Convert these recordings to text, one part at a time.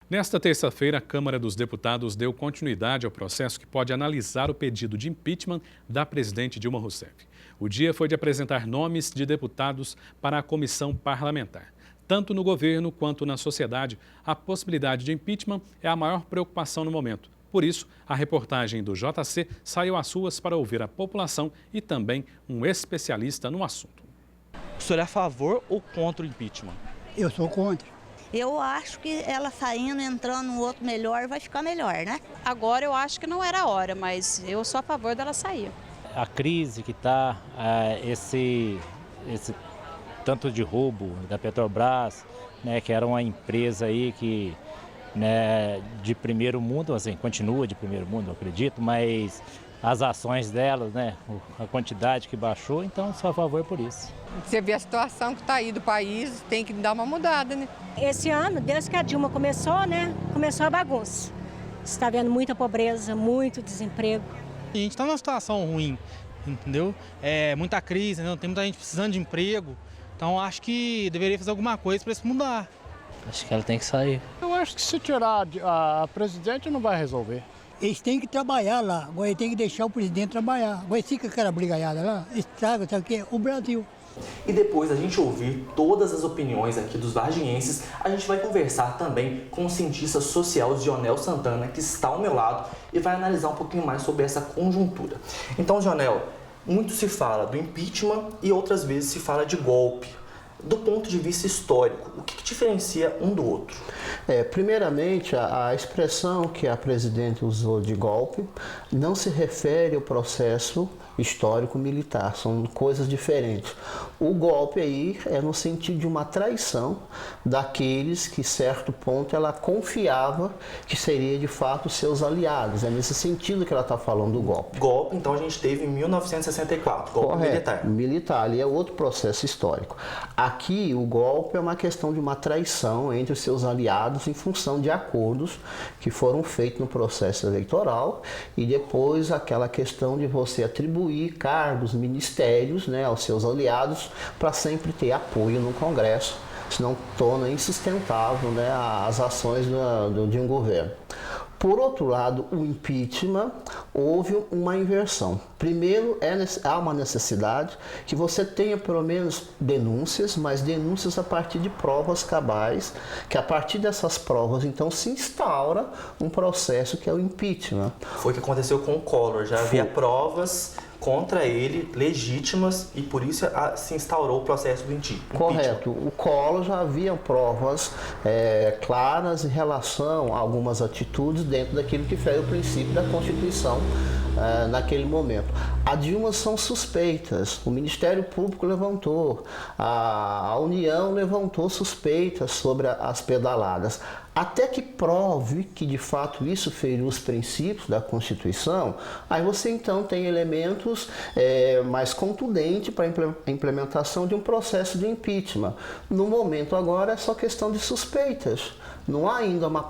Nesta terça-feira, a Câmara dos Deputados deu continuidade ao processo que pode analisar o pedido de impeachment da presidente Dilma Rousseff. O dia foi de apresentar nomes de deputados para a comissão parlamentar. Tanto no governo quanto na sociedade, a possibilidade de impeachment é a maior preocupação no momento. Por isso, a reportagem do JC saiu às ruas para ouvir a população e também um especialista no assunto. O senhor é a favor ou contra o impeachment? Eu sou contra. Eu acho que ela saindo, entrando no outro melhor, vai ficar melhor, né? Agora eu acho que não era a hora, mas eu sou a favor dela sair. A crise que está, esse tanto de roubo da Petrobras, né, que era uma empresa aí que, né, de primeiro mundo, assim, continua de primeiro mundo, eu acredito, mas as ações delas, né, a quantidade que baixou, então sou a favor por isso. Você vê a situação que está aí do país, tem que dar uma mudada, né? Esse ano, desde que a Dilma começou, né, começou a bagunça. Você está vendo muita pobreza, muito desemprego. A gente está numa situação ruim, entendeu? Muita crise, né? Tem muita gente precisando de emprego. Então acho que deveria fazer alguma coisa para isso mudar. Acho que ela tem que sair. Eu acho que se tirar a presidente não vai resolver. Eles têm que trabalhar lá, agora eles têm que deixar o presidente trabalhar. Agora fica aquela brigaiada lá, estraga, sabe o quê? O Brasil. E depois da gente ouvir todas as opiniões aqui dos vargienses, a gente vai conversar também com o cientista social Zionel Santana, que está ao meu lado e vai analisar um pouquinho mais sobre essa conjuntura. Então, Zionel, muito se fala do impeachment e outras vezes se fala de golpe. Do ponto de vista histórico, o que diferencia um do outro? Primeiramente, a expressão que a presidente usou de golpe não se refere ao processo histórico militar, são coisas diferentes. O golpe aí é no sentido de uma traição daqueles que, certo ponto, ela confiava que seria de fato seus aliados. É nesse sentido que ela está falando do golpe. Golpe, então a gente teve em 1964, golpe militar. Militar, ali é outro processo histórico. Aqui o golpe é uma questão de uma traição entre os seus aliados em função de acordos que foram feitos no processo eleitoral e depois aquela questão de você atribuir cargos, ministérios, né, aos seus aliados para sempre ter apoio no Congresso, senão torna insustentável, né, as ações de um governo. Por outro lado, o impeachment, houve uma inversão. Primeiro, há uma necessidade que você tenha pelo menos denúncias, mas denúncias a partir de provas cabais, que a partir dessas provas, então, se instaura um processo que é o impeachment. Foi o que aconteceu com o Collor, já havia provas contra ele, legítimas, e por isso se instaurou o processo do impeachment. Correto. O Collor já havia provas claras em relação a algumas atitudes dentro daquilo que foi o princípio da Constituição naquele momento. A Dilma são suspeitas, o Ministério Público levantou, a União levantou suspeitas sobre as pedaladas. Até que prove que de fato isso feriu os princípios da Constituição, aí você então tem elementos mais contundentes para a implementação de um processo de impeachment. No momento agora é só questão de suspeitas, não há ainda uma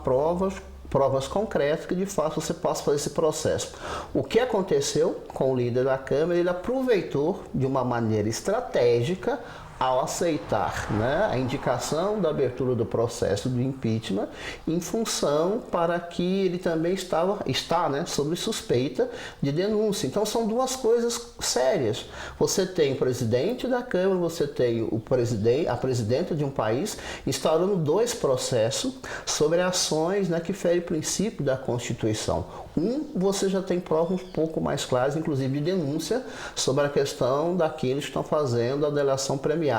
provas concretas que de fato você possa fazer esse processo. O que aconteceu com o líder da Câmara, ele aproveitou de uma maneira estratégica ao aceitar, né, a indicação da abertura do processo do impeachment em função para que ele também está, né, sob suspeita de denúncia. Então são duas coisas sérias. Você tem o presidente da Câmara, você tem a presidenta de um país instaurando dois processos sobre ações, né, que ferem o princípio da Constituição. Você já tem provas um pouco mais claras, inclusive de denúncia, sobre a questão daqueles que estão fazendo a delação premiada.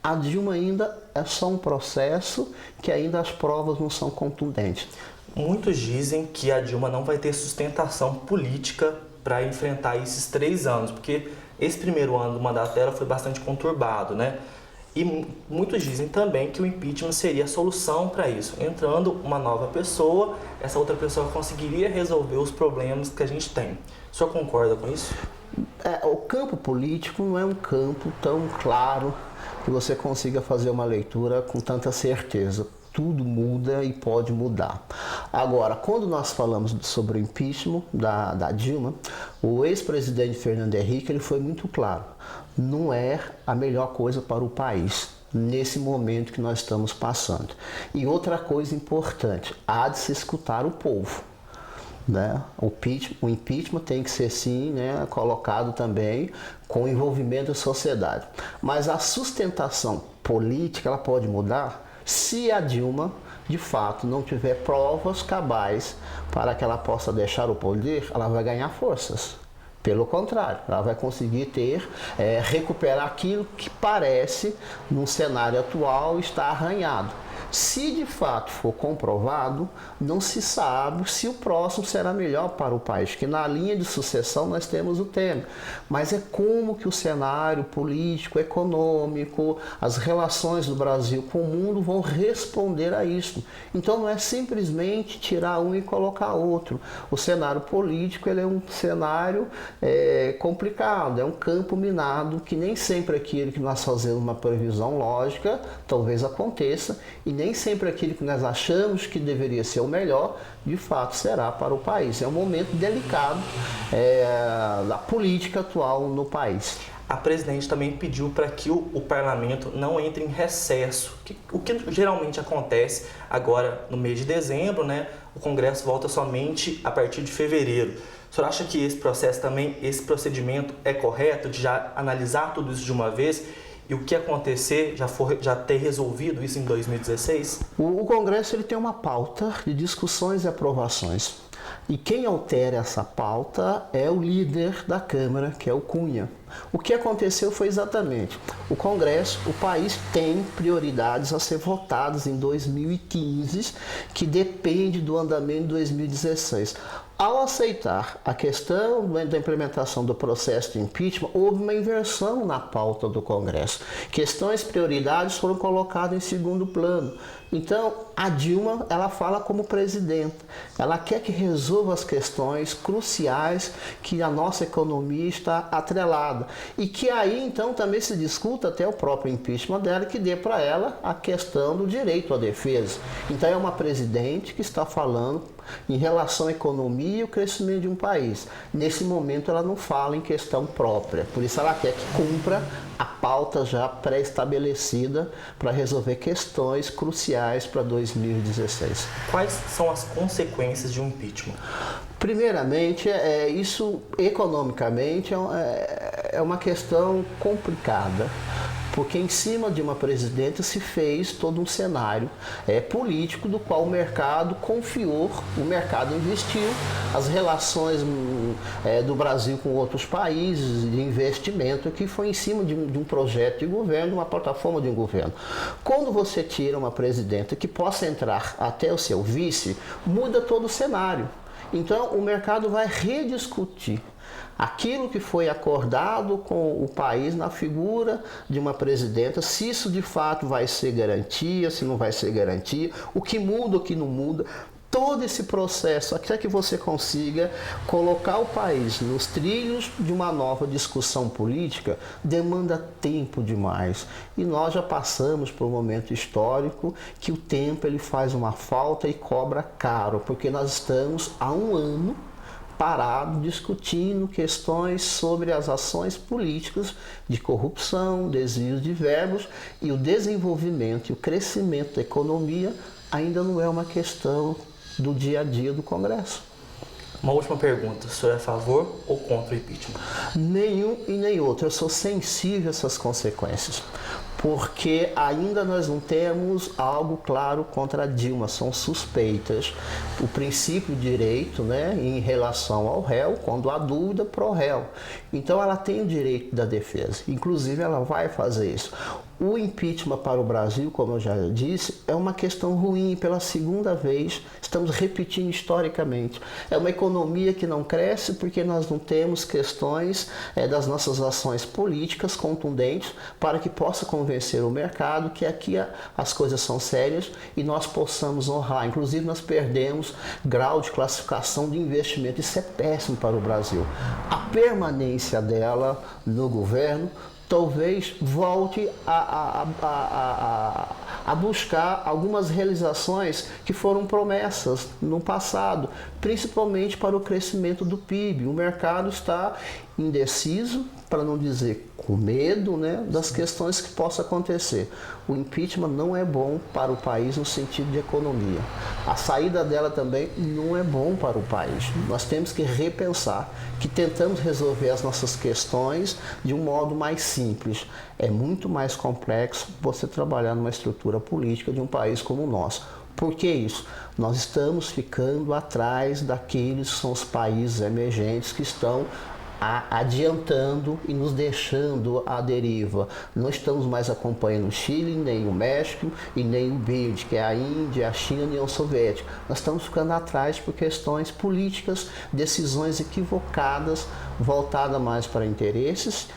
A Dilma ainda é só um processo que ainda as provas não são contundentes. Muitos dizem que a Dilma não vai ter sustentação política para enfrentar esses 3 anos, porque esse primeiro ano do mandato dela foi bastante conturbado, né? E muitos dizem também que o impeachment seria a solução para isso. Entrando uma nova pessoa, essa outra pessoa conseguiria resolver os problemas que a gente tem. O senhor concorda com isso? O campo político não é um campo tão claro que você consiga fazer uma leitura com tanta certeza. Tudo muda e pode mudar. Agora, quando nós falamos sobre o impeachment da Dilma, o ex-presidente Fernando Henrique ele foi muito claro. Não é a melhor coisa para o país. nesse momento que nós estamos passando. E outra coisa importante, há de se escutar o povo. Né? O impeachment tem que ser sim, né, colocado também com o envolvimento da sociedade. Mas a sustentação política ela pode mudar se a Dilma de fato não tiver provas cabais para que ela possa deixar o poder, ela vai ganhar forças. Pelo contrário, ela vai conseguir recuperar aquilo que parece, num cenário atual, estar arranhado. Se de fato for comprovado, não se sabe se o próximo será melhor para o país, que na linha de sucessão nós temos o Temer, mas é como que o cenário político, econômico, as relações do Brasil com o mundo vão responder a isso. Então não é simplesmente tirar um e colocar outro. O cenário político ele é um cenário complicado, é um campo minado que nem sempre aquilo que nós fazemos uma previsão lógica talvez aconteça, e nem sempre aquilo que nós achamos que deveria ser o melhor, de fato será para o país. É um momento delicado da política atual no país. A presidente também pediu para que o parlamento não entre em recesso, o que geralmente acontece agora no mês de dezembro, né? O Congresso volta somente a partir de fevereiro. O senhor acha que esse procedimento é correto, de já analisar tudo isso de uma vez? E o que acontecer, já ter resolvido isso em 2016? O Congresso ele tem uma pauta de discussões e aprovações. E quem altera essa pauta é o líder da Câmara, que é o Cunha. O que aconteceu foi exatamente, o Congresso, o país tem prioridades a ser votadas em 2015, que depende do andamento de 2016. Ao aceitar a questão da implementação do processo de impeachment, houve uma inversão na pauta do Congresso. Questões prioridades foram colocadas em segundo plano. Então, a Dilma, ela fala como presidenta. Ela quer que resolva as questões cruciais que a nossa economia está atrelada. E que aí, então, também se discuta até o próprio impeachment dela, que dê para ela a questão do direito à defesa. Então, é uma presidente que está falando em relação à economia e o crescimento de um país. Nesse momento, ela não fala em questão própria. Por isso, ela quer que cumpra a pauta já pré-estabelecida para resolver questões cruciais para 2016. Quais são as consequências de um impeachment? Primeiramente, isso economicamente é uma questão complicada, porque em cima de uma presidenta se fez todo um cenário político do qual o mercado confiou, o mercado investiu, as relações do Brasil com outros países de investimento, que foi em cima de um projeto de governo, uma plataforma de um governo. Quando você tira uma presidenta que possa entrar até o seu vice, muda todo o cenário. Então o mercado vai rediscutir aquilo que foi acordado com o país na figura de uma presidenta, se isso de fato vai ser garantia, se não vai ser garantia, o que muda, o que não muda. Todo esse processo, até que você consiga colocar o país nos trilhos de uma nova discussão política, demanda tempo demais. E nós já passamos por um momento histórico que o tempo ele faz uma falta e cobra caro, porque nós estamos há um ano parado discutindo questões sobre as ações políticas de corrupção, desvios de verbos, e o desenvolvimento e o crescimento da economia ainda não é uma questão do dia a dia do Congresso. Uma última pergunta, o senhor é a favor ou contra o impeachment? Nenhum e nem outro, eu sou sensível a essas consequências, porque ainda nós não temos algo claro contra a Dilma, são suspeitas. O princípio de direito, né, em relação ao réu, quando há dúvida, pro réu. Então ela tem o direito da defesa, inclusive ela vai fazer isso. O impeachment para o Brasil, como eu já disse, é uma questão ruim. Pela segunda vez, estamos repetindo historicamente. É uma economia que não cresce porque nós não temos questões das nossas ações políticas contundentes para que possa convencer o mercado que aqui as coisas são sérias e nós possamos honrar. Inclusive, nós perdemos grau de classificação de investimento. Isso é péssimo para o Brasil. A permanência dela no governo talvez volte a buscar algumas realizações que foram promessas no passado, principalmente para o crescimento do PIB. O mercado está indeciso, para não dizer com medo, né, das questões que possam acontecer. O impeachment não é bom para o país no sentido de economia. A saída dela também não é bom para o país. Nós temos que repensar, que tentamos resolver as nossas questões de um modo mais simples. É muito mais complexo você trabalhar numa estrutura política de um país como o nosso. Por que isso? Nós estamos ficando atrás daqueles que são os países emergentes que estão adiantando e nos deixando à deriva. Não estamos mais acompanhando o Chile, nem o México e nem o BRICS, que é a Índia, a China e a União Soviética. Nós estamos ficando atrás por questões políticas, decisões equivocadas, voltadas mais para interesses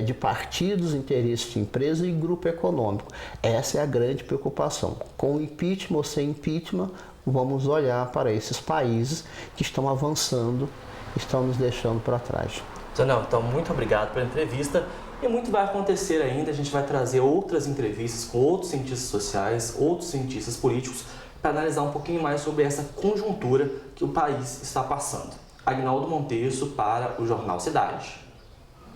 de partidos, interesses de empresa e grupo econômico. Essa é a grande preocupação. Com impeachment ou sem impeachment, vamos olhar para esses países que estão avançando, estão nos deixando para trás. Zonel, então muito obrigado pela entrevista e muito vai acontecer ainda. A gente vai trazer outras entrevistas com outros cientistas sociais, outros cientistas políticos para analisar um pouquinho mais sobre essa conjuntura que o país está passando. Agnaldo Monteiro para o Jornal Cidade.